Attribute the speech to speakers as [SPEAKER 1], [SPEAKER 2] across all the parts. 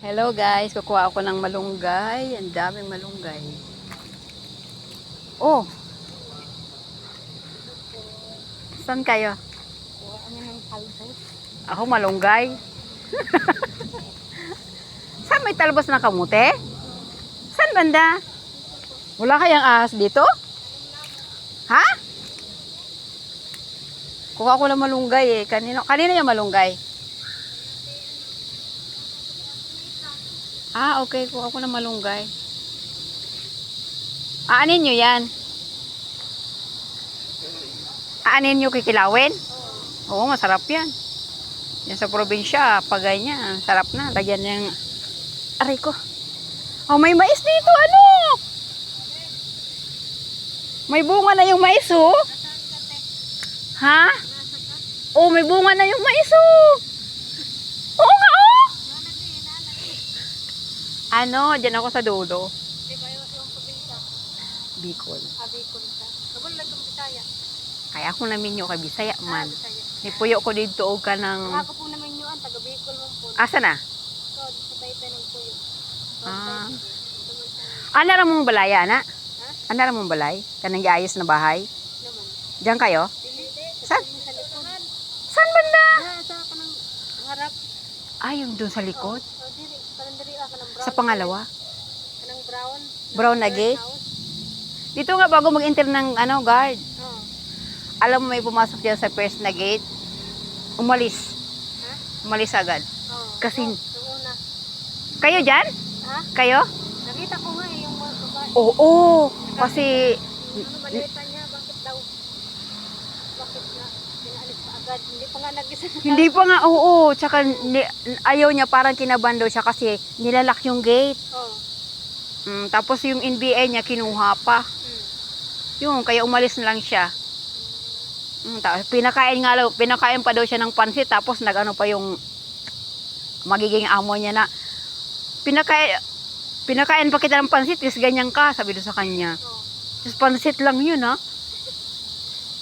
[SPEAKER 1] Hello guys, kukuha ako ng malunggay. Ang daming malunggay. Oh, saan kayo?
[SPEAKER 2] Kuha kami ng talbos.
[SPEAKER 1] Ako malunggay. Saan may talbos na kamote? Saan banda? Wala kayang ahas dito? Ha? Kuha ko ng malunggay eh. Kanina yung malunggay. Ah, okay. Kuha ko ng malunggay. Aanin nyo yan? Aanin nyo kikilawin? Oo, masarap yan. Yan sa probinsya, pag ganyan, sarap na. Lagyan niyang, aray ko. Oh, may mais dito, ano? May bunga na yung mais, oh. Ha? Oh, may bunga na yung mais, oh. Oo nga, oh. Ano, dyan ako sa dulo.
[SPEAKER 2] Di ba yung probinsya?
[SPEAKER 1] Bicol.
[SPEAKER 2] Bicol ka. Kabul lang itong Bisaya.
[SPEAKER 1] Kaya ako namin yung kabisaya man.
[SPEAKER 2] Bisaya.
[SPEAKER 1] Nipuyo ko dito og ka ng...
[SPEAKER 2] Ako po naman yun, taga Bicol mo po.
[SPEAKER 1] Asa na?
[SPEAKER 2] So, sa taytay ng puyo.
[SPEAKER 1] Ah. Ano ra mong balay, ana?
[SPEAKER 2] Ha?
[SPEAKER 1] Ano ra mong balay? Kanang giayos na bahay?
[SPEAKER 2] Naman.
[SPEAKER 1] Diyan kayo?
[SPEAKER 2] Dili.
[SPEAKER 1] Saan?
[SPEAKER 2] Sa likod.
[SPEAKER 1] Saan banda?
[SPEAKER 2] Sa kanang harap.
[SPEAKER 1] Ay, yung doon sa likod.
[SPEAKER 2] So, dili. Parang dili ako ng brown.
[SPEAKER 1] Sa pangalawa.
[SPEAKER 2] Kanang brown.
[SPEAKER 1] Brown na gate?
[SPEAKER 2] House.
[SPEAKER 1] Dito nga bago mag-enter ng ano, guard.
[SPEAKER 2] Oo.
[SPEAKER 1] Alam mo may pumasok diyan sa first na gate. Umalis.
[SPEAKER 2] Ha?
[SPEAKER 1] Umalis agad.
[SPEAKER 2] Oo.
[SPEAKER 1] Kasi-
[SPEAKER 2] Yung una.
[SPEAKER 1] Kayo diyan?
[SPEAKER 2] Ha?
[SPEAKER 1] Kayo?
[SPEAKER 2] Nakita ko nga yung mga babae.
[SPEAKER 1] Oo. Kasi
[SPEAKER 2] Ano malita niya? Bakit daw? Bakit na pinaalis pa agad? Hindi pa nga nag-isa.
[SPEAKER 1] hindi pa nga, oo. Tsaka ayaw niya parang kinabando siya kasi nilalak yung gate.
[SPEAKER 2] Oo.
[SPEAKER 1] Tapos yung NBI niya kinuha pa. Yung, kaya umalis na lang siya. Tapos pinakain pa daw siya ng pansit. Tapos nagano pa yung magiging amo niya na pinakain pa kita ng pansit kasi ganyan ka, sabi doon sa kanya.
[SPEAKER 2] Oo.
[SPEAKER 1] Tapos pansit lang yun, ha?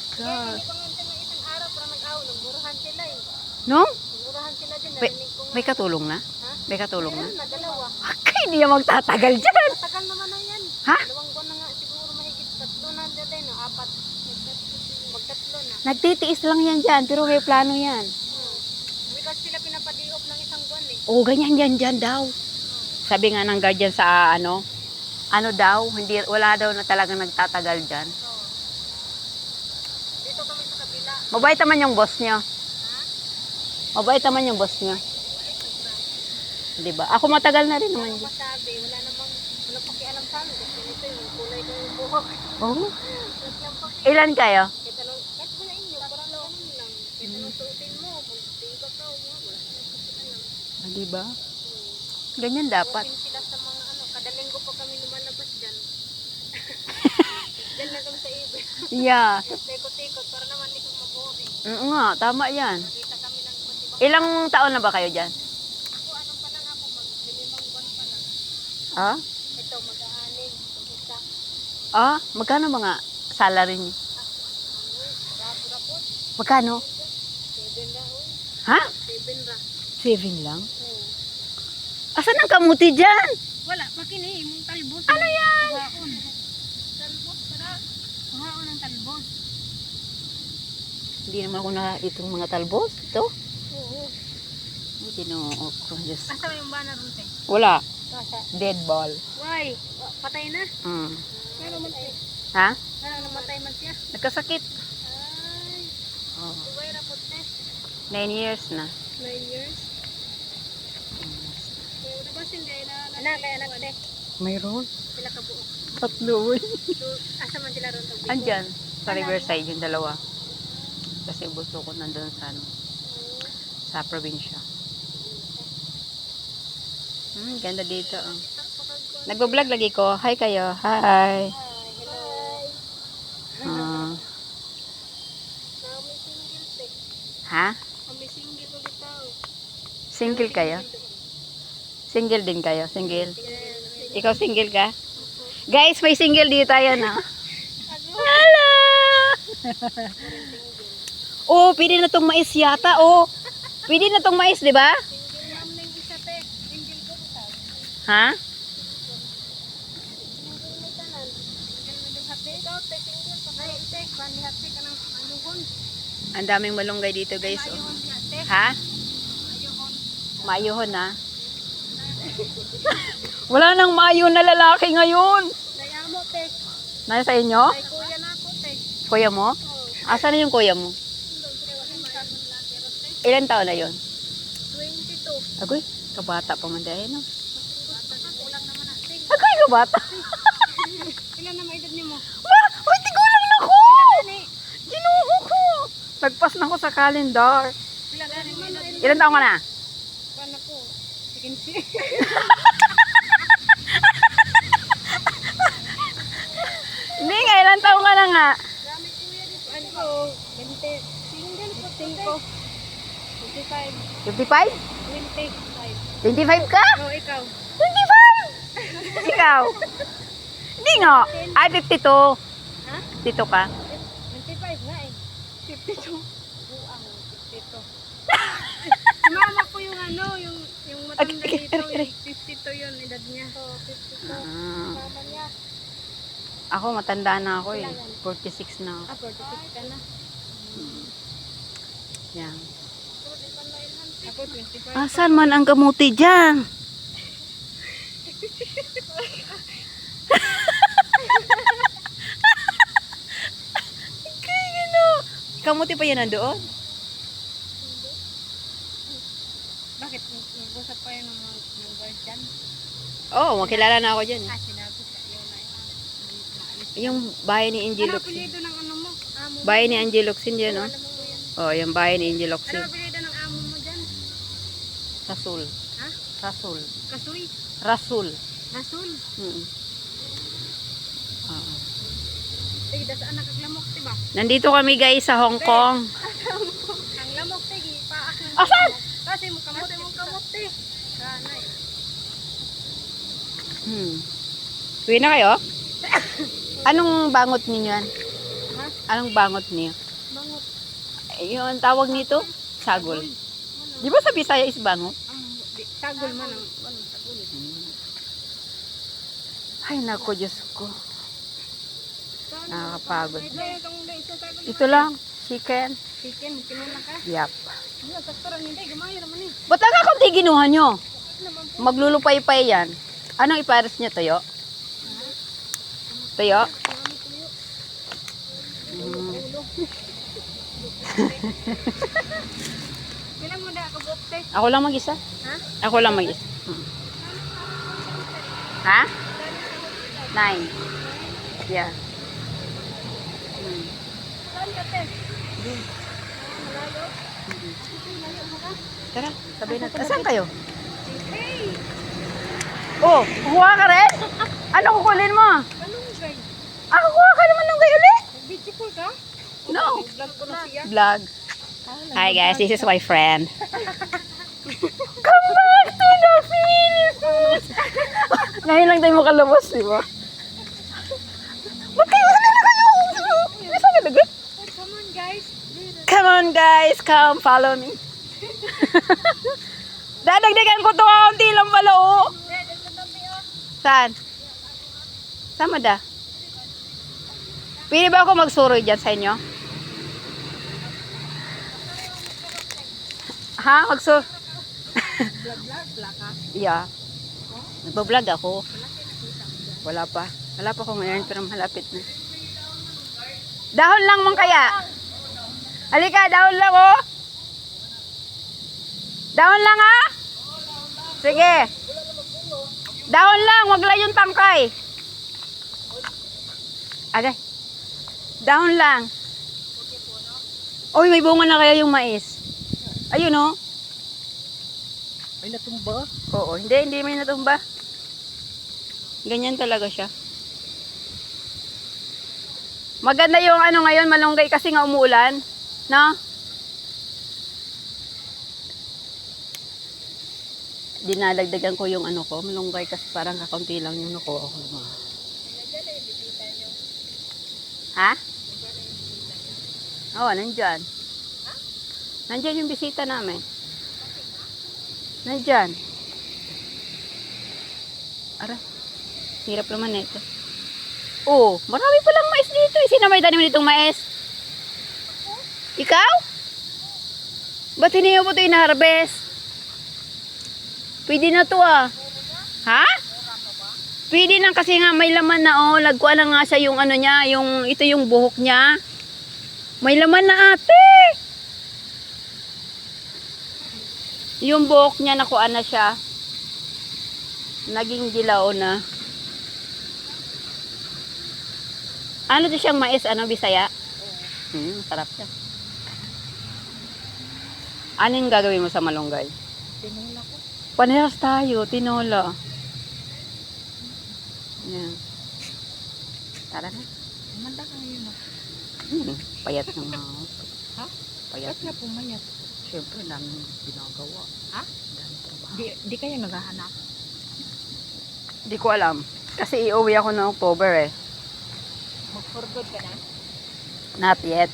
[SPEAKER 2] Kaya hindi pa nga ng isang araw para nag-aw. Nagburuhan sila eh.
[SPEAKER 1] No?
[SPEAKER 2] Nagburuhan sila din.
[SPEAKER 1] May,
[SPEAKER 2] Narinig ko nga.
[SPEAKER 1] may katulong na?
[SPEAKER 2] Ha?
[SPEAKER 1] May katulong na?
[SPEAKER 2] Meron na, dalawa.
[SPEAKER 1] Kaya hindi niya magtatagal dyan.
[SPEAKER 2] Matagal naman na yan.
[SPEAKER 1] Ha?
[SPEAKER 2] 2 buwan na nga siguro mahigit. 3 na dyan, no? 4. Magtatlo na.
[SPEAKER 1] Nagtitiis lang yan dyan, pero may plano yan.
[SPEAKER 2] Because sila pinapadiop ng isang buwan eh.
[SPEAKER 1] Oo, ganyan dyan daw. Sabi nga ng guardian sa ano daw, wala daw na talagang nagtatagal dyan.
[SPEAKER 2] Dito kami sa kabila.
[SPEAKER 1] Mabait naman yung boss niya. Mabait naman yung boss niya. Diba? Ako matagal na rin naman
[SPEAKER 2] Ano
[SPEAKER 1] dyan.
[SPEAKER 2] masabi? Wala pakialam sa amin. Kasi nito yung kulay ko yung buhok.
[SPEAKER 1] Oh.
[SPEAKER 2] Wala pa.
[SPEAKER 1] Ilan kayo?
[SPEAKER 2] Kahit wala inyo, parang ganun lang. Kahit anong suotin mo, magtiba ka, wala pakialam.
[SPEAKER 1] Diba? Ganyan dapat.
[SPEAKER 2] Open sila sa mga ano, kada linggo pa kami lumalabas dyan. Dyan lang kami sa ibig.
[SPEAKER 1] Yeah.
[SPEAKER 2] Tikot-tikot, para naman hindi kong maboring.
[SPEAKER 1] Oo nga, tama yan.
[SPEAKER 2] Nakita kami ng iba't ibang.
[SPEAKER 1] Ilang taon na ba kayo dyan?
[SPEAKER 2] Ako, ano pa lang ako, mag-limang buwan pa lang.
[SPEAKER 1] Ah?
[SPEAKER 2] Ito, mag-aaning, isa.
[SPEAKER 1] Ah? Magkano mga salary niyo?
[SPEAKER 2] Rapot,
[SPEAKER 1] Magkano?
[SPEAKER 2] 7 ra, uy.
[SPEAKER 1] Ha?
[SPEAKER 2] 7 ra.
[SPEAKER 1] 7 lang?
[SPEAKER 2] Oo.
[SPEAKER 1] Asan ang kamuti dyan?
[SPEAKER 2] Wala, makini, mong talbos.
[SPEAKER 1] Ano yan?
[SPEAKER 2] Kuhaon. Talbos, para. Kuhaon ng talbos.
[SPEAKER 1] Hindi naman ako na itong mga talbos. Ito?
[SPEAKER 2] Oo.
[SPEAKER 1] Ginoo ko. Diyos.
[SPEAKER 2] Asa yung banner ron, te?
[SPEAKER 1] Wala.
[SPEAKER 2] Kasa.
[SPEAKER 1] Dead ball.
[SPEAKER 2] Why? Patay na?
[SPEAKER 1] Mm.
[SPEAKER 2] Ano namatay?
[SPEAKER 1] Ha?
[SPEAKER 2] Ano namatay man siya?
[SPEAKER 1] Nagkasakit.
[SPEAKER 2] Ay,
[SPEAKER 1] Oh.
[SPEAKER 2] tuway rapot na.
[SPEAKER 1] 9 years na.
[SPEAKER 2] 9 years. Diba hindi na anak kay anak te?
[SPEAKER 1] Mayroon.
[SPEAKER 2] Sila ka buo.
[SPEAKER 1] Tatlo.
[SPEAKER 2] So, asa man sila ron tag
[SPEAKER 1] Andyan. Sa Riverside yung dalawa. Kasi gusto ko nandun sa ano. Sa probinsya. Ganda dito. Oh. Nagbablog lagi ko. Hi kayo. Hi.
[SPEAKER 2] Hello.
[SPEAKER 1] Ah.
[SPEAKER 2] Kami single te.
[SPEAKER 1] Ha?
[SPEAKER 2] Kami single ulit tao.
[SPEAKER 1] Single kayo? Single din kayo? Single? Ikaw single ka? Guys, may single dito tayo na. Hello! Oh, pwede na tong mais yata. Oh, pwede na tong mais, di ba?
[SPEAKER 2] Single ma'am na yung isa te. Single ko.
[SPEAKER 1] Ha?
[SPEAKER 2] May tanan. Hati ikaw, tek, tingkol pa. Ay, tek, panihati ka ng aluhon.
[SPEAKER 1] Ang daming malunggay dito, guys. Oh.
[SPEAKER 2] Ayuhon diha, tek.
[SPEAKER 1] Ha?
[SPEAKER 2] Ayuhon.
[SPEAKER 1] Maayuhon, ha? Wala nang maayon na lalaki ngayon.
[SPEAKER 2] Nayamo, tek.
[SPEAKER 1] Nasa sa inyo?
[SPEAKER 2] Ay, kuya na ako, tek.
[SPEAKER 1] Kuya mo? Asan na yung kuya mo? Ilan taon na yun?
[SPEAKER 2] 22.
[SPEAKER 1] Agoy, kabata pa man dahil, no?
[SPEAKER 2] Kulang naman na, tek.
[SPEAKER 1] Agoy, kabata.
[SPEAKER 2] Ilan naman edad niyo mo?
[SPEAKER 1] Wah! Uy, tigulang na ko!
[SPEAKER 2] Gani.
[SPEAKER 1] Ginoo ko! Nagpas na ko sa calendar.
[SPEAKER 2] Ilan gani mo edad?
[SPEAKER 1] Ilan taon ka na?
[SPEAKER 2] Paano ko? Chicken si.
[SPEAKER 1] Hindi nga, ilan taon ka na nga?
[SPEAKER 2] Dami kuya dito. Ano ko? 20. Single po, 5. 25.
[SPEAKER 1] 55?
[SPEAKER 2] 25.
[SPEAKER 1] 25 ka?
[SPEAKER 2] Oh, ikaw.
[SPEAKER 1] 25! Ikaw? Hindi nga. Ay, 52.
[SPEAKER 2] Ha?
[SPEAKER 1] 52 ka?
[SPEAKER 2] 25 nga eh. 52. Buang, 52. Si mama ko yung ano, yung matanda
[SPEAKER 1] Okay,
[SPEAKER 2] dito,
[SPEAKER 1] okay.
[SPEAKER 2] 52 yun, edad niya. Oh, 52.
[SPEAKER 1] Ah,
[SPEAKER 2] Mama niya.
[SPEAKER 1] ako, matanda na ako eh. 46 na ako.
[SPEAKER 2] Ah, 46 ka na.
[SPEAKER 1] Yan.
[SPEAKER 2] Ako 25.
[SPEAKER 1] Asan man ang kamuti dyan? Kamuti pa yan nandoon?
[SPEAKER 2] Bakit? Nag-usap pa yun ng guardian?
[SPEAKER 1] Oo, makilala na ako dyan.
[SPEAKER 2] Ah, sinabi sa iyo na maalis.
[SPEAKER 1] Yung bahay ni Angie
[SPEAKER 2] Ano
[SPEAKER 1] Locsin.
[SPEAKER 2] apelido ng ano mo? Amo mo?
[SPEAKER 1] Bahay ni Angie Locsin dyan, no?
[SPEAKER 2] Alam mo po yan.
[SPEAKER 1] Oh, yung bahay ni Angie
[SPEAKER 2] Ano
[SPEAKER 1] Locsin.
[SPEAKER 2] apelido ng amo mo dyan?
[SPEAKER 1] Rasul.
[SPEAKER 2] Ha?
[SPEAKER 1] Rasul.
[SPEAKER 2] Kasuy?
[SPEAKER 1] Rasul.
[SPEAKER 2] Rasul?
[SPEAKER 1] Mm. Oo.
[SPEAKER 2] Sige, dasaan na kaglamok, diba?
[SPEAKER 1] Nandito kami guys sa Hong Kong.
[SPEAKER 2] Ang lamok, sige, paak ng
[SPEAKER 1] Asan?
[SPEAKER 2] kasi mo kamote, Kanay.
[SPEAKER 1] Uwi na kayo? Anong bangot ninyo yan?
[SPEAKER 2] Ha?
[SPEAKER 1] Anong bangot niyo?
[SPEAKER 2] Bangot.
[SPEAKER 1] Yung tawag nito? Sagol. Di ba sa Bisaya is bangot?
[SPEAKER 2] Sagol man ang sagol.
[SPEAKER 1] Ay nako, Diyos ko. Nakakapagod.
[SPEAKER 2] Ito.
[SPEAKER 1] Ito lang, chicken.
[SPEAKER 2] Chicken, kinuna ka.
[SPEAKER 1] Yap.
[SPEAKER 2] Ano, sakturan hindi, gumaya naman eh.
[SPEAKER 1] Ba't ang kakunti ginuha nyo?
[SPEAKER 2] Naman po.
[SPEAKER 1] Maglulupay-pay yan. Anong ipares nyo? Toyo? Toyo?
[SPEAKER 2] Bilang mo na ako bukte.
[SPEAKER 1] Ako lang mag-isa.
[SPEAKER 2] Ha?
[SPEAKER 1] Ako lang mag-isa. Ha? 9. Yeah.
[SPEAKER 2] Saan ka, te?
[SPEAKER 1] Hmm.
[SPEAKER 2] Malayo? Malayo mo ka?
[SPEAKER 1] Tara, sabay natin. Saan kayo?
[SPEAKER 2] Hey!
[SPEAKER 1] Oh, kukuha ka rin? Ano kukulin mo?
[SPEAKER 2] Anong guy?
[SPEAKER 1] Ah, kukuha ka naman nung kayo ulit?
[SPEAKER 2] Video call ka?
[SPEAKER 1] No.
[SPEAKER 2] Vlog ko na siya.
[SPEAKER 1] Vlog. Hi guys, this is my friend. Come back to the Philippines! Ngayon lang tayo makalabas, di ba? Ba't kayo? Ano na kayo? Saan ka lagot?
[SPEAKER 2] Come on, guys.
[SPEAKER 1] Come on guys, come follow me. Dadagdagan ko to kaunti lang pala, oh. Saan? Saan mo da? Pwede ba ako magsuroy dyan sa inyo? Ha? Magsur...
[SPEAKER 2] Vlog ka?
[SPEAKER 1] Yeah. Nagbablog ako. Wala pa. Wala pa ako ngayon pero malapit na. Dahon lang man kaya. Halika, dahon lang oh. Dahon lang ha. Sige. Dahon lang, wag lang yung tangkay. Agay. Dahon lang. Oy, may bunga na kaya yung mais. Ayun oh.
[SPEAKER 2] May natumba?
[SPEAKER 1] Oo, hindi may natumba. Ganyan talaga siya. Maganda yung ano ngayon, malunggay kasi nga umuulan. No? Dinalagdagan ko yung ano ko, malunggay kasi parang kakaunti lang yung nakuha ko. Ha? Oo, nandyan. Nandyan yung bisita namin. Nandyan. Aray. Hirap naman ito. Oh, marami palang mais dito. Sino may tanim nitong mais? Ikaw? Ba't hindi mo ito ina-harvest? Pwede na to ah. Ha? Pwede na kasi nga may laman na oh. Lagkuan na nga siya yung ano niya, ito yung buhok niya. May laman na ate. Yung buhok niya nakuha na siya. Naging dilaw na. Ano to siyang mais? Ano, Bisaya? Sarap siya. Anong gagawin mo sa malunggay?
[SPEAKER 2] Tinola ko.
[SPEAKER 1] Panehas tayo, tinola. Yan. Tara na.
[SPEAKER 2] Manda ka ngayon na.
[SPEAKER 1] Payat ng mga.
[SPEAKER 2] Ha?
[SPEAKER 1] Payat.
[SPEAKER 2] Ba't nga pumayat?
[SPEAKER 1] Siyempre, daming ginagawa.
[SPEAKER 2] Ha?
[SPEAKER 1] Daming trabaho.
[SPEAKER 2] Di kayo naghahanap.
[SPEAKER 1] Di ko alam. Kasi iuwi ako ng October eh.
[SPEAKER 2] Mag-forgood ka na?
[SPEAKER 1] Not yet.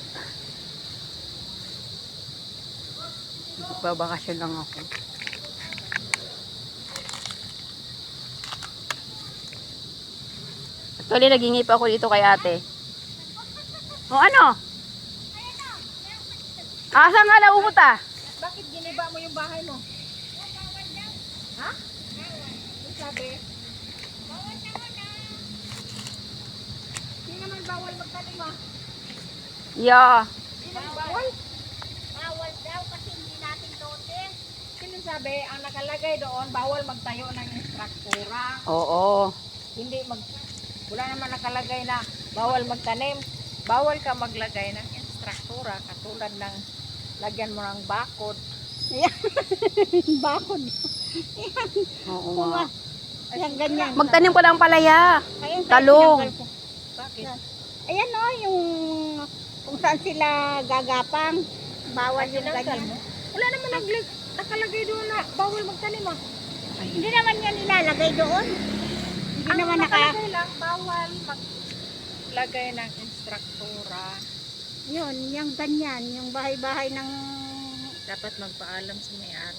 [SPEAKER 1] Babakasyon lang ako. Actually, nagingip ako dito kay ate. O ano? Asan ka na pupunta?
[SPEAKER 2] Bakit giniba mo yung bahay mo? Ha? Ano sabi? Hindi naman bawal magtanim ah.
[SPEAKER 1] Yeah.
[SPEAKER 2] Hindi naman bawal. Bawal daw kasi hindi natin lote. Sino sabi, ang nakalagay doon, bawal magtayo ng instruktura.
[SPEAKER 1] Oo.
[SPEAKER 2] Wala naman nakalagay na bawal magtanim. Bawal ka maglagay ng instruktura katulad ng lagyan mo ng bakod. Bakod.
[SPEAKER 1] Oo nga.
[SPEAKER 2] Yan ganyan.
[SPEAKER 1] Magtanim ko lang palaya.
[SPEAKER 2] Ayun,
[SPEAKER 1] Talong.
[SPEAKER 2] tinanggal ko. Bakit? Ayan o, yung kung saan sila gagapang. Bawal yung ganyan. Wala naman nakalagay doon na bawal magtanim ah. Hindi naman yan nilalagay doon. Hindi naman nakalagay lang, bawal maglagay ng instruktura. Yun, yung ganyan, yung bahay-bahay ng dapat magpaalam sa may-ari.